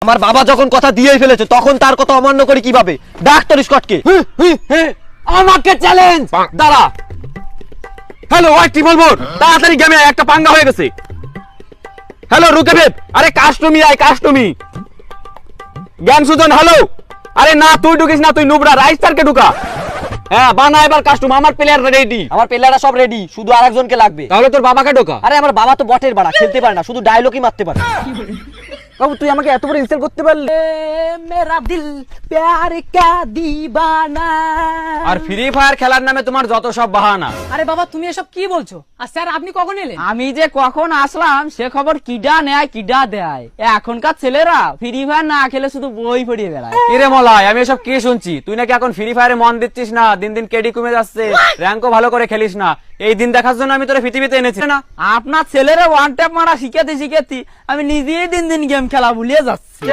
আমার বাবা যখন কথা দিয়েই ফেলেছে তখন তার কথা অমান্য করে কিভাবে? ডাক তোর স্কটকে। আমাকে চ্যালেঞ্জ। দাঁড়া। হ্যালো ওয়াই ট্রিপল বোর, তাড়াতাড়ি গেমে একটা পাঙ্গা হয়ে গেছে। হ্যালো রুকেবেব, আরে কাস্টমি আয় কাস্টমি। জ্ঞান সুজন হ্যালো। আরে না তুই ঢুকিস না, তুই নুবরা রাইস্টারকে ঢুকা। হ্যাঁ বানা এবার কাস্টম, আমার প্লেয়ার রেডি। আমার প্লেয়াররা সব রেডি, শুধু আরেকজনকে লাগবে। তাহলে তোর বাবাকে ঢোকা। আরে আমার বাবা তো বটের বাড়া, খেলতে পারে না, শুধু ডায়লগই মারতে পারে। বাবু তুই আমাকে এত বড় ইনসাল্ট করতে পারলি? মেরা দিল প্যার কা দিবানা। আর ফ্রি ফায়ার খেলার নামে তোমার যত সব বাহানা। আরে বাবা তুমি এসব কি বলছো? আর স্যার আপনি কখন এলেন? আমি যে কখন আসলাম সে খবর কিডা নেয় কিডা দেয়। এখনকার ছেলেরা ফ্রি ফায়ার না খেলে শুধু বই পড়িয়ে বেড়ায়। কিরে মলাই, আমি এসব কি শুনছি? তুই নাকি এখন ফ্রি ফায়ারে মন দিচ্ছিস না, দিন দিন কেডি কমে যাচ্ছে, র্যাঙ্কও ভালো করে খেলিস না। এই দিন দেখার জন্য আমি তোরা পৃথিবীতে এনেছি না। আপনার ছেলেরা ওয়ান ট্যাপ মারা শিখাতে শিখাতে আমি নিজেই দিন দিন গেম খেলা ভুলিয়ে যাচ্ছি।